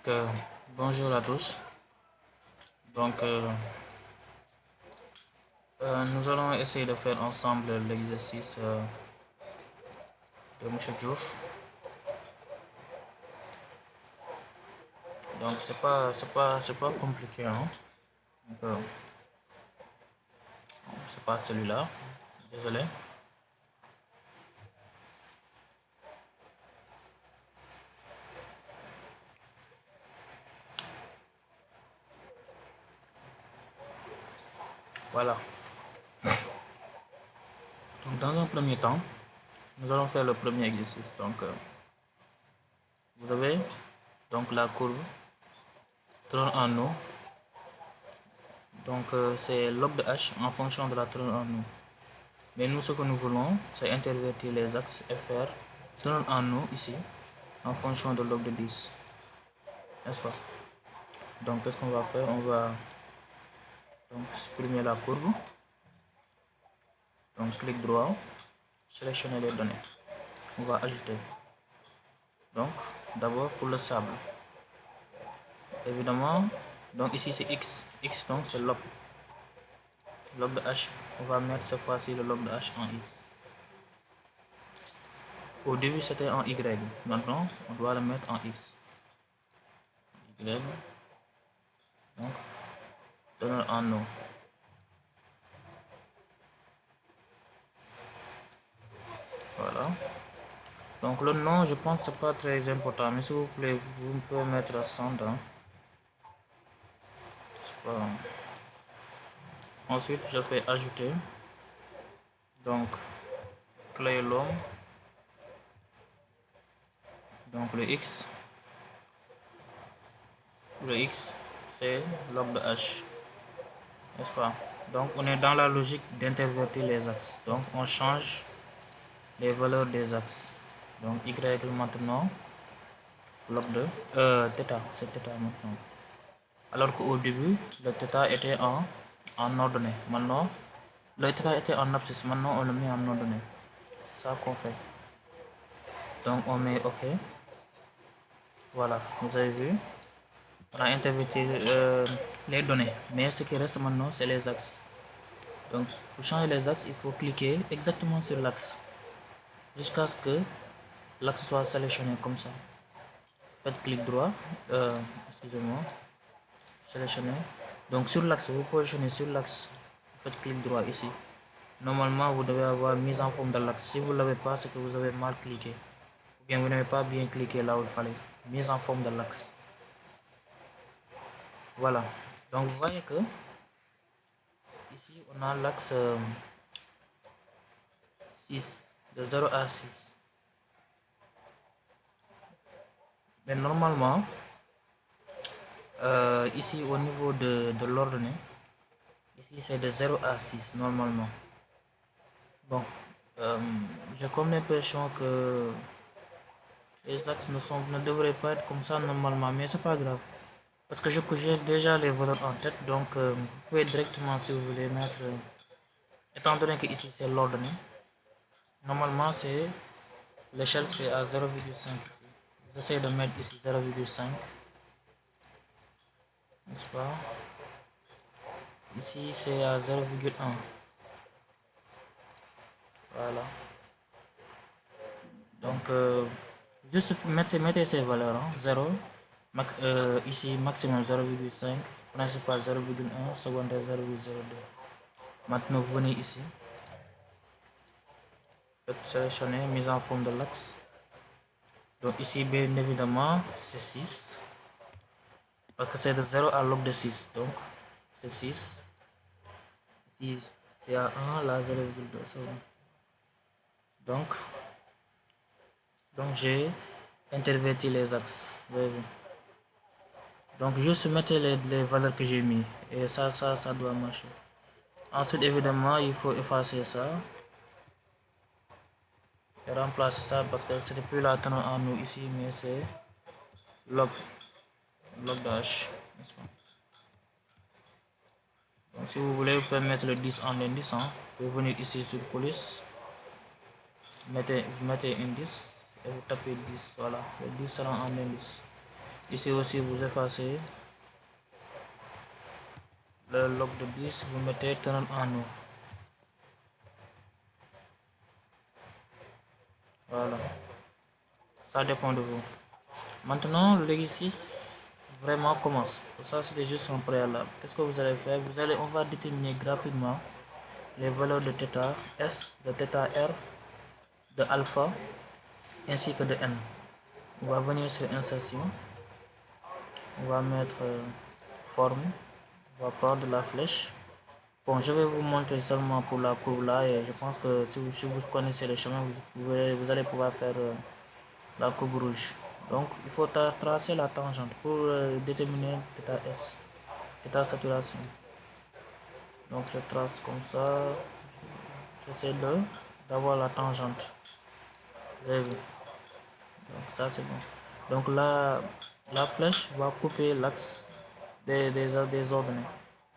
Que, bonjour à tous. Donc, nous allons essayer de faire ensemble l'exercice de M. Diouf. Donc, c'est pas compliqué, hein. Donc, c'est pas celui-là. Désolé. Voilà. Donc, dans un premier temps, nous allons faire le premier exercice. Donc, vous avez donc la courbe tourne en eau. Donc, c'est log de h en fonction de la tourne en eau. Mais nous, ce que nous voulons, c'est intervertir les axes et faire tourne en eau ici en fonction de log de 10. N'est-ce pas? Donc, qu'est-ce qu'on va faire? On va donc supprimer la courbe. Donc, clic droit, sélectionner les données. On va ajouter. Donc, d'abord pour le sable. Évidemment, donc ici c'est x. X, donc c'est log. Log de h, on va mettre cette fois-ci le log de h en x. Au début, c'était en y. Maintenant, on doit le mettre en x. Y. Donc, teneur en eau. Voilà. Donc le nom, je pense que c'est pas très important, mais s'il vous plaît, vous pouvez mettre 100. Ensuite, je fais ajouter. Donc, clé long. Donc le x, c'est log de h, n'est-ce pas? Donc on est dans la logique d'intervertir les axes. Donc on change les valeurs des axes. Donc y maintenant, log de θ, c'est θ maintenant. Alors qu'au début, le θ était en ordonnée. Maintenant, le θ était en abscisse. Maintenant, on le met en ordonnée. C'est ça qu'on fait. Donc on met OK. Voilà, vous avez vu. On a interverti les données, mais ce qui reste maintenant, c'est les axes. Donc, pour changer les axes, il faut cliquer exactement sur l'axe jusqu'à ce que l'axe soit sélectionné comme ça. Faites clic droit, excusez-moi, sélectionnez. Donc, sur l'axe, vous positionnez sur l'axe, faites clic droit ici. Normalement, vous devez avoir mise en forme de l'axe. Si vous ne l'avez pas, c'est que vous avez mal cliqué. Ou bien vous n'avez pas bien cliqué là où il fallait. Mise en forme de l'axe. Voilà. Donc, vous voyez que ici, on a l'axe 6, de 0 à 6. Mais normalement, ici au niveau de l'ordonnée, ici c'est de 0 à 6 normalement. Bon, j'ai comme l'impression que les axes ne devraient pas être comme ça normalement, mais c'est pas grave. Parce que j'ai déjà les valeurs en tête, donc vous pouvez directement, si vous voulez, mettre, étant donné que ici c'est l'ordonnée, normalement c'est l'échelle c'est à 0,5 ici. J'essaie de mettre ici 0,5, n'est-ce pas? Ici c'est à 0,1. Voilà. Donc, juste mettez ces valeurs, hein. 0, ici maximum 0,5, principal 0,1, secondaire 0,02. Maintenant, vous venez ici, faites sélectionner, mise en forme de l'axe. Donc ici, bien évidemment, c'est 6, parce que c'est de 0 à log de 6, donc c'est 6. Ici, c'est à 1, là 0,2, c'est bon. Donc j'ai interverti les axes, vous avez vu. Donc juste mettez les valeurs que j'ai mis et ça doit marcher. Ensuite évidemment il faut effacer ça et remplacer ça parce que ce n'est plus la teneur en nous ici mais c'est log dash. Donc si vous voulez vous pouvez mettre le 10 en indice, hein. Vous pouvez venir ici sur police, vous mettez indice et vous tapez 10, voilà, le 10 sera en indice. Ici aussi, vous effacez le log de 10, vous mettez turn en haut. Voilà, ça dépend de vous. Maintenant, l'exercice vraiment commence. Ça, c'était juste un préalable. Qu'est-ce que vous allez faire? On va déterminer graphiquement les valeurs de θ S, de θ R, de alpha, ainsi que de n. On va venir sur insertion. On va mettre forme. On va prendre la flèche. Bon, je vais vous montrer seulement pour la courbe là, et je pense que si vous connaissez le chemin, vous allez pouvoir faire la courbe rouge. Donc, il faut tracer la tangente pour déterminer θS, θ saturation. Donc, je trace comme ça. J'essaie d'avoir la tangente. Vous avez vu? Donc, ça c'est bon. Donc, la flèche va couper l'axe des ordonnées.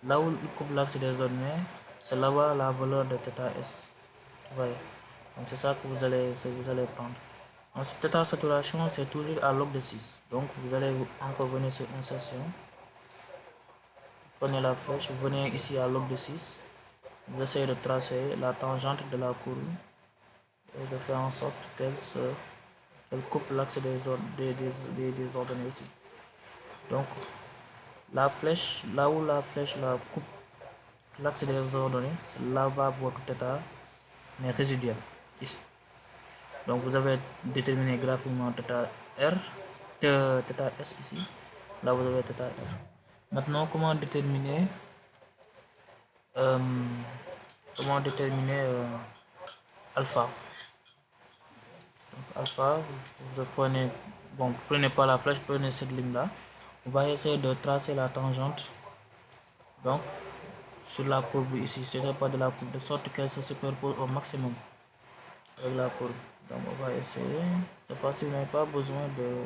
Là où il coupe l'axe des ordonnées, c'est là-bas la valeur de θS. Vous voyez? Donc, c'est ça que vous allez prendre. Ensuite, θ saturation, c'est toujours à log de 6. Donc, vous allez encore venir sur insertion. Prenez la flèche, venez ici à log de 6. Vous essayez de tracer la tangente de la courbe et de faire en sorte qu'elle coupe l'axe des ordonnées ici. Donc, la flèche, là où la flèche la coupe l'axe des ordonnées, c'est là-bas votre θ mais résiduel, ici. Donc, vous avez déterminé graphiquement θ S ici. Là, vous avez θ R. Maintenant, comment déterminer alpha? Donc, alpha, vous prenez, bon, prenez pas la flèche, prenez cette ligne là. On va essayer de tracer la tangente, donc sur la courbe ici, c'est pas de la courbe, de sorte qu'elle se superpose au maximum avec la courbe. Donc on va essayer. Cette fois-ci, vous n'avez pas besoin de,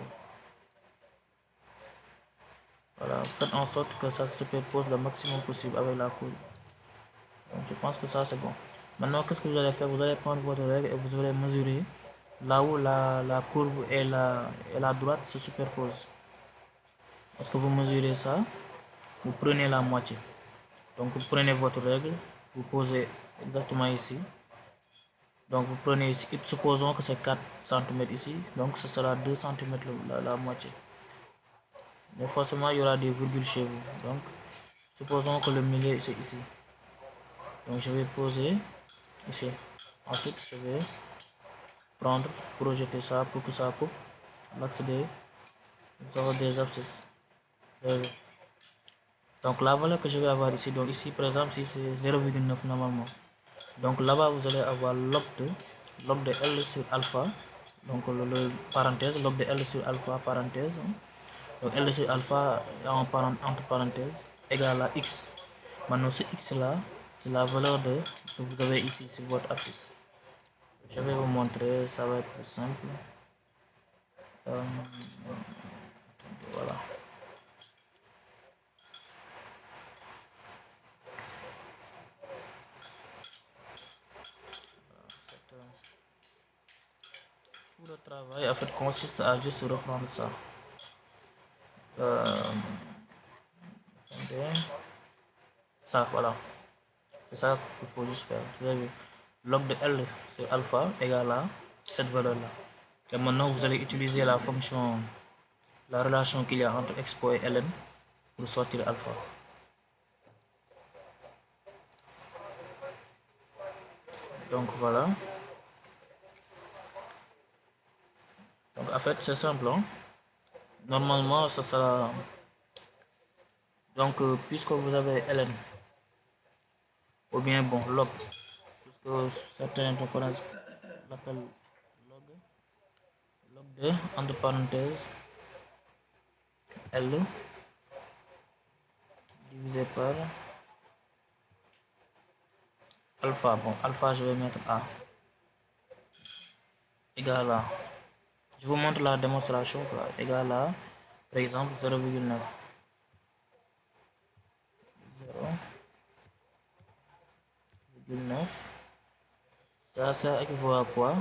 voilà, faites en sorte que ça se superpose le maximum possible avec la courbe. Donc je pense que ça c'est bon. Maintenant, qu'est-ce que vous allez faire? Vous allez prendre votre règle et vous allez mesurer là où la courbe et la droite se superposent. Lorsque vous mesurez ça, vous prenez la moitié. Donc vous prenez votre règle, vous posez exactement ici. Donc vous prenez ici, supposons que c'est 4 cm ici, donc ce sera 2 cm la moitié. Mais forcément il y aura des virgules chez vous. Donc supposons que le milieu c'est ici. Donc je vais poser ici. Ensuite je vais prendre, projeter ça pour que ça coupe l'axe des abscisses. Donc la valeur que je vais avoir ici, donc ici par exemple, si c'est 0,9 normalement. Donc là-bas vous allez avoir log de L sur alpha, donc le parenthèse, log de L sur alpha parenthèse. Donc L sur alpha entre parenthèses égale à x. Maintenant ce x là, c'est la valeur que vous avez ici sur votre abscisse. Je vais vous montrer, ça va être plus simple. Voilà. Tout le travail en fait consiste à juste reprendre ça. Ça, voilà. C'est ça qu'il faut juste faire. Vous avez vu, log de L c'est alpha égale à cette valeur là. Et maintenant vous allez utiliser la fonction, la relation qu'il y a entre expo et ln pour sortir alpha. Donc voilà. Donc en fait c'est simple, hein? Normalement ça sera, donc puisque vous avez ln ou bien bon log, puisque certains connaissent l'appel log de entre parenthèses L divisé par alpha. Bon, alpha je vais mettre A égale à, je vous montre la démonstration quoi, égale à par exemple 0,9. Ça équivaut à quoi?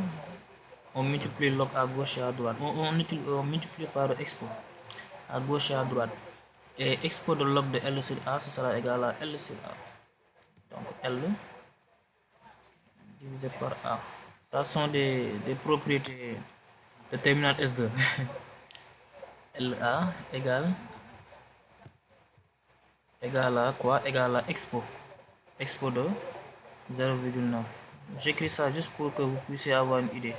On multiplie log à gauche et à droite. On multiplie par expo. à gauche et à droite. Et expo de log de L sur A, ce sera égal à L sur A. Donc L divisé par A. Ça sont des propriétés de terminal S2. LA égale à quoi? Égale à expo. Expo de 0,9. J'écris ça juste pour que vous puissiez avoir une idée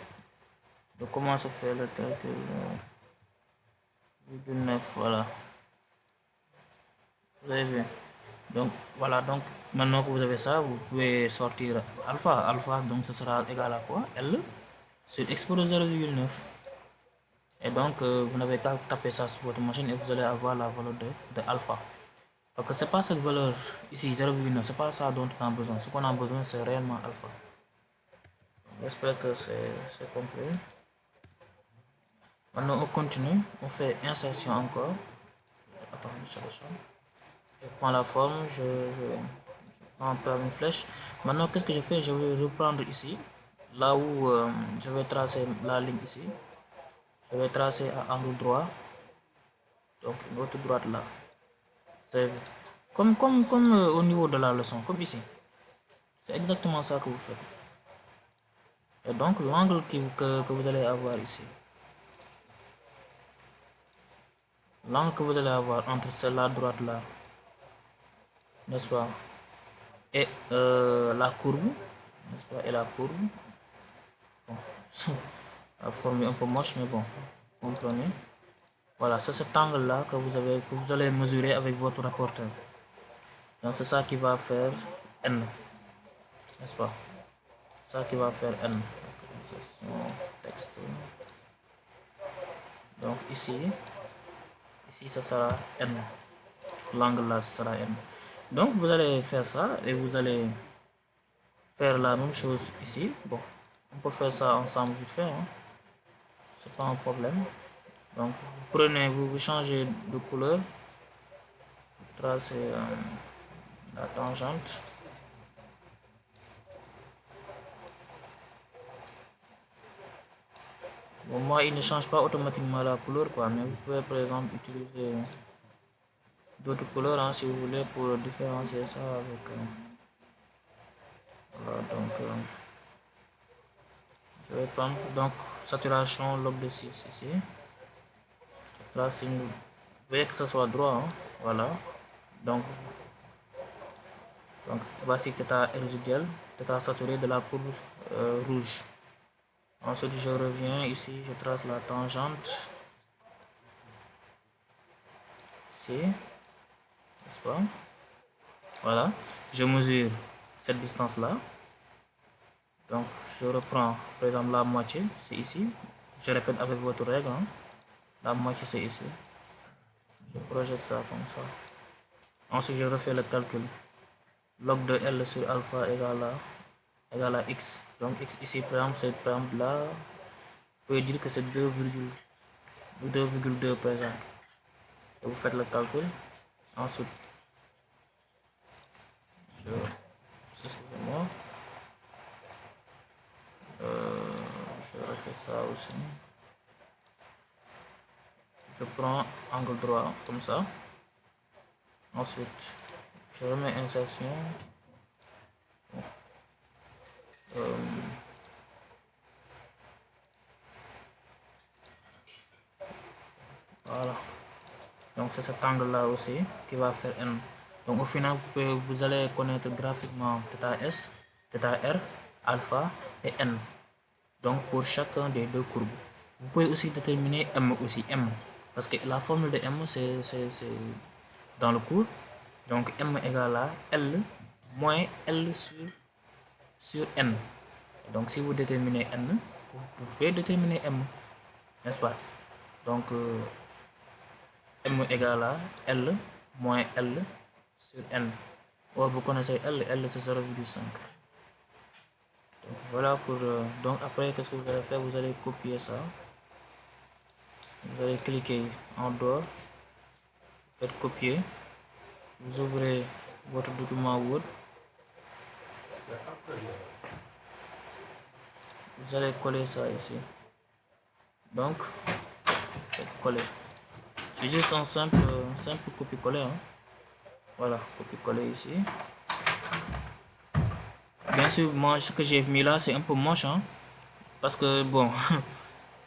de comment se fait le calcul. 0,9, voilà. Vous avez vu. Donc voilà, donc maintenant que vous avez ça, vous pouvez sortir alpha. Alpha, donc ce sera égal à quoi? L sur expo de 0,9. Et donc vous n'avez qu'à taper ça sur votre machine et vous allez avoir la valeur de alpha. Donc c'est pas cette valeur ici 0,9, c'est pas ça dont on a besoin. Ce qu'on a besoin, c'est réellement alpha. J'espère que c'est compris. Maintenant on continue, on fait insertion encore. Attends, je prends la forme, je prends une flèche. Maintenant qu'est-ce que je fais? Je vais reprendre ici, là où je vais tracer la ligne ici. Je vais tracer à angle droit, donc une autre droite là. Vous avez vu? Comme au niveau de la leçon, comme ici. C'est exactement ça que vous faites. Et donc l'angle que vous allez avoir ici, l'angle que vous allez avoir entre celle-là droite là, n'est-ce pas, et la courbe, n'est-ce pas, et la courbe, bon, la forme est un peu moche mais bon, vous comprenez. Voilà, c'est cet angle là que vous allez mesurer avec votre rapporteur. Donc c'est ça qui va faire n, n'est-ce pas, ça qui va faire n. Texte. Donc ici ça sera n, l'angle là sera n. Donc vous allez faire ça et vous allez faire la même chose ici. Bon, on peut faire ça ensemble vite fait, hein. C'est pas un problème. Donc vous prenez, vous changez de couleur, vous tracez la tangente. Bon, moi il ne change pas automatiquement la couleur quoi, mais vous pouvez par exemple utiliser d'autres couleurs, hein, si vous voulez, pour différencier ça avec voilà. Donc je vais prendre donc saturation log de 6 ici, tracing, vous voyez que ce soit droit, hein, voilà. Donc voici θ résiduel, θ saturé de la courbe rouge. Ensuite je reviens ici, je trace la tangente ici, n'est-ce pas, voilà. Je mesure cette distance là, donc je reprends par exemple la moitié, c'est ici. Je répète avec votre règle, hein. La moitié c'est ici, je projette ça comme ça. Ensuite je refais le calcul, log de L sur alpha égale à x. Donc x ici par exemple c'est par exemple là, vous pouvez dire que c'est 2,2 par exemple. Et vous faites le calcul. Ensuite excusez-moi, je refais ça aussi. Je prends angle droit comme ça. Ensuite je remets insertion. Voilà, donc c'est cet angle là aussi qui va faire n. Donc au final vous allez connaître graphiquement θs, θr, alpha et n, donc pour chacun des deux courbes. Vous pouvez aussi déterminer m aussi, m, parce que la formule de m c'est dans le cours. Donc m égale à L moins L sur n. Donc si vous déterminez n, vous pouvez déterminer m, n'est-ce pas. Donc m égale à L moins L sur n. Or vous connaissez L c'est 0,5. Donc voilà pour donc après qu'est-ce que vous allez faire, vous allez copier ça, vous allez cliquer en dehors, vous faites copier, vous ouvrez votre document Word, vous allez coller ça ici, donc faites coller. C'est juste un simple copier-coller. Hein. Voilà, copier-coller ici. Bien sûr, moi, ce que j'ai mis là, c'est un peu moche. Hein, parce que, bon,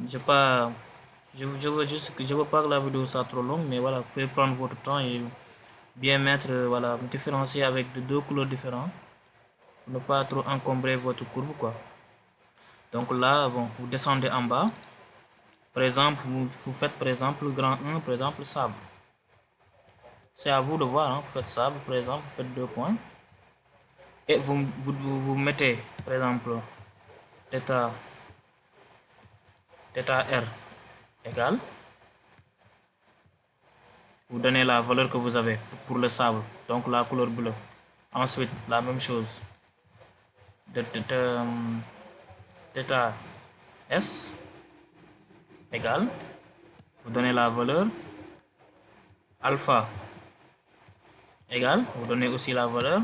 je veux juste que je veux pas que la vidéo soit trop longue, mais voilà, vous pouvez prendre votre temps et bien mettre, voilà, différencier avec deux couleurs différentes. Pour ne pas trop encombrer votre courbe, quoi. Donc là, bon, vous descendez en bas. Par exemple, vous faites par exemple le grand 1, par exemple sable. C'est à vous de voir, hein. Vous faites sable, par exemple, vous faites 2 points. Et vous mettez, par exemple, θ r égale. Vous donnez la valeur que vous avez pour le sable, donc la couleur bleue. Ensuite, la même chose. De θ s égale. Vous donnez la valeur. Alpha égale. Vous donnez aussi la valeur.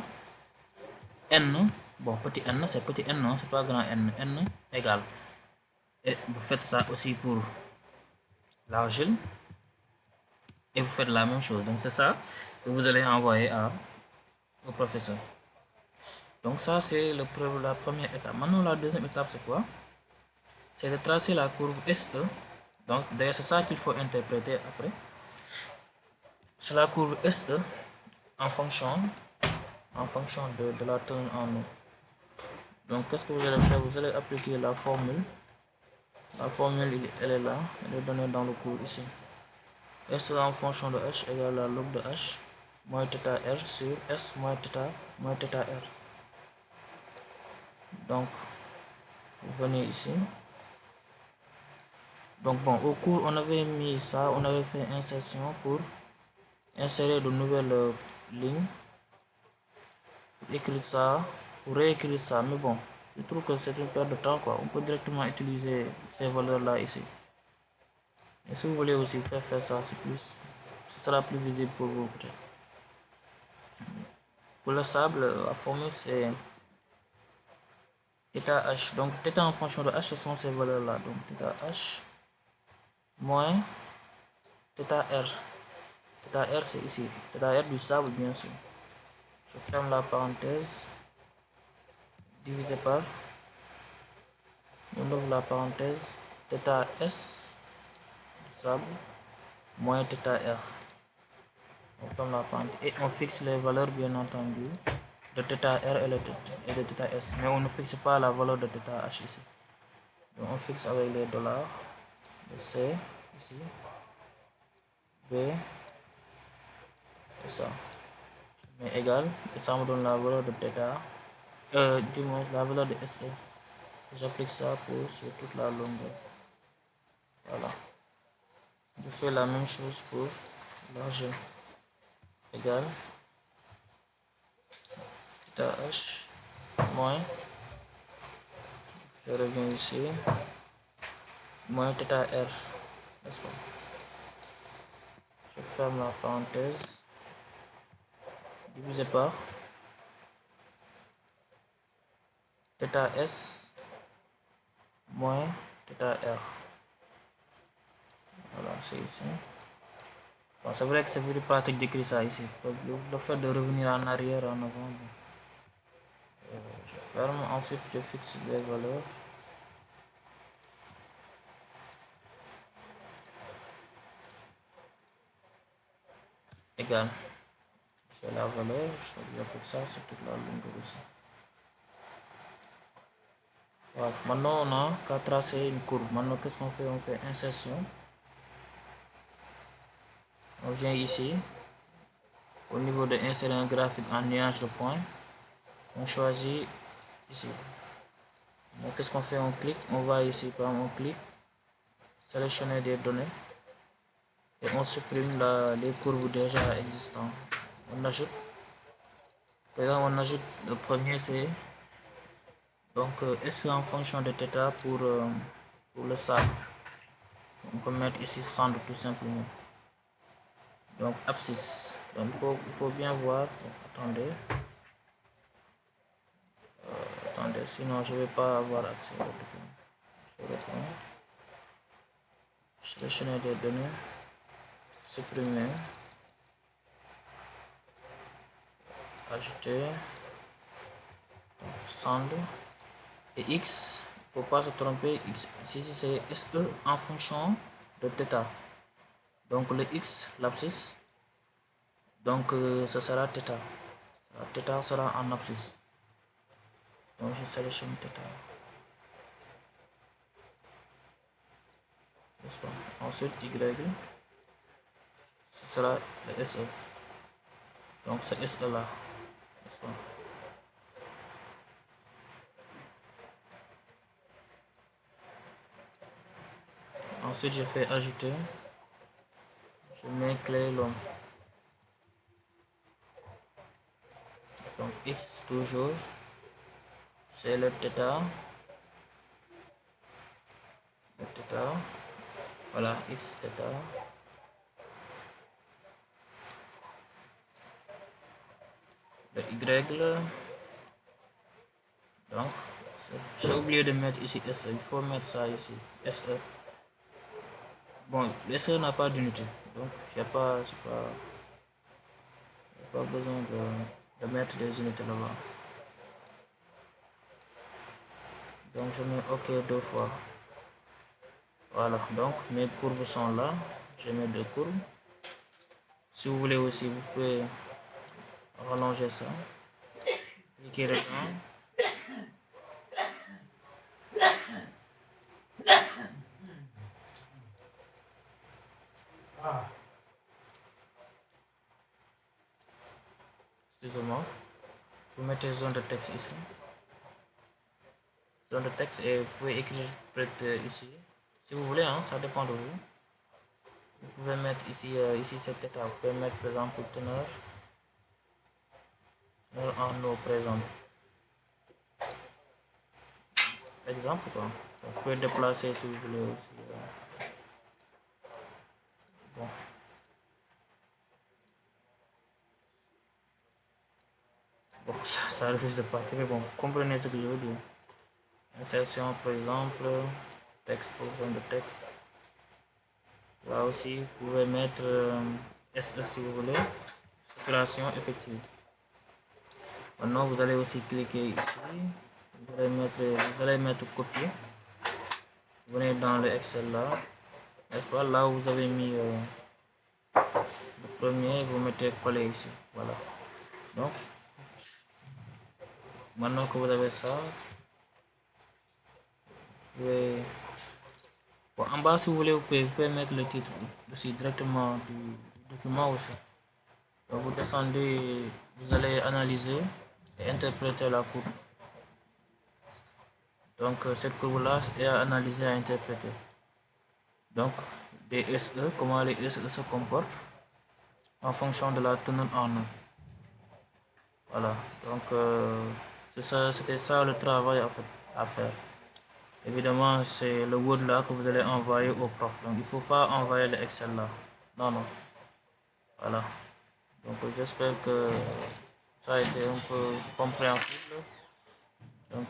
N, bon, petit n, c'est petit n, non, c'est pas grand n. N égale. Et vous faites ça aussi pour l'argile. Et vous faites la même chose. Donc c'est ça que vous allez envoyer au professeur. Donc ça c'est la première étape. Maintenant la deuxième étape c'est quoi? C'est de tracer la courbe SE. Donc d'ailleurs c'est ça qu'il faut interpréter après. C'est la courbe SE en fonction de la turn en eau. Donc qu'est-ce que vous allez faire? Vous allez appliquer la formule. La formule elle est là, elle est donnée dans le cours ici. S en fonction de h égale la log de h moins θ r sur s moins θ r. Donc vous venez ici. Donc bon, au cours on avait mis ça, on avait fait insertion pour insérer de nouvelles lignes, pour écrire ça, pour réécrire ça, mais bon, je trouve que c'est une perte de temps quoi. On peut directement utiliser ces valeurs là ici. Et si vous voulez aussi faire ça, ce sera plus visible pour vous peut-être. Pour le sable, la formule c'est θh. Donc θ en fonction de h, ce sont ces valeurs là. Donc θh moins θr. θr c'est ici. θr du sable bien sûr. Je ferme la parenthèse. Divisé par. On ouvre la parenthèse. θs du sable moins θr. On ferme la parenthèse. Et on fixe les valeurs bien entendu de θr et de θs. Mais on ne fixe pas la valeur de θh ici. Donc on fixe avec les dollars. De C ici. B et ça. Mais égal. Et ça me donne la valeur de θ. Du moins la valeur de SE. J'applique ça sur toute la longueur. Voilà. Je fais la même chose pour l'argent. Égal. θh moins. Je reviens ici. Moins θr. N'est-ce pas? Je ferme la parenthèse. Divisé par θs moins θr. Voilà, c'est ici. Bon, c'est vrai que c'est plus pratique d'écrire ça ici. Le fait de revenir en arrière, en avant. Je ferme, ensuite je fixe les valeurs. Égal. C'est la valeur, je vais faire ça sur toute la longueur aussi. Voilà. Maintenant on a qu'à tracer une courbe. Maintenant qu'est-ce qu'on fait? On fait insertion. On vient ici. Au niveau de insérer un graphique en nuage de points. On choisit ici. Donc qu'est-ce qu'on fait? On clique. On va ici, par exemple, on clique. Sélectionner des données. Et on supprime les courbes déjà existantes. On ajoute. Par exemple, on ajoute le premier c'est donc S en fonction de θ pour le sable. On peut mettre ici centre tout simplement. Donc abscisse. Donc il faut bien voir. Donc, attendez, sinon je ne vais pas avoir accès au document. Je reprends. Sélectionner des données. supprimer, ajouter, send et x, il ne faut pas se tromper, x, ici c'est SE en fonction de θ. Donc le x, l'abscisse, donc ce sera θ. Θ sera en abscisse. Donc je sélectionne θ. Ensuite y, ce sera le SE. Donc c'est SE là. Ensuite je fais ajouter. Je mets clé long. Donc x toujours. C'est le θ. Le θ. Voilà, x θ. Le y. Donc, j'ai oublié de mettre ici SE. Il faut mettre ça ici. SE. Bon, le SE n'a pas d'unité. Donc, il n'y a pas besoin de mettre des unités là-bas. Donc, je mets OK 2 fois. Voilà, donc mes courbes sont là. Je mets 2 courbes. Si vous voulez aussi, vous pouvez rallonger ça. Cliquez dedans. Excusez-moi. Vous mettez zone de texte ici. Zone de texte et vous pouvez écrire peut-être ici. Si vous voulez, hein, ça dépend de vous. Vous pouvez mettre ici, ici c'est θ. Vous pouvez mettre par exemple teneur en eau, par exemple. Exemple quoi. Vous pouvez déplacer si vous voulez aussi. Bon. Bon, ça refuse de partir, mais bon, vous comprenez ce que je veux dire. Insertion par exemple, texte, zone de texte. Là aussi, vous pouvez mettre SE si vous voulez. Circulation effective. Maintenant, vous allez aussi cliquer ici. Vous allez mettre copier. Vous venez dans le Excel là. N'est-ce pas? Là où vous avez mis le premier, vous mettez coller ici. Voilà. Donc, maintenant que vous avez ça, vous pouvez... Bon, en bas, si vous voulez, vous pouvez mettre le titre aussi directement du document aussi. Donc, vous descendez, vous allez analyser et interpréter la courbe. Donc, cette courbe-là est à analyser et à interpréter. Donc, des SE, comment les SE se comportent en fonction de la teneur en eau. Voilà, donc c'était ça le travail à faire. Évidemment, c'est le Word là que vous allez envoyer au prof. Donc, il ne faut pas envoyer le Excel là. Non, non. Voilà. Donc, j'espère que ça a été un peu compréhensible. Donc,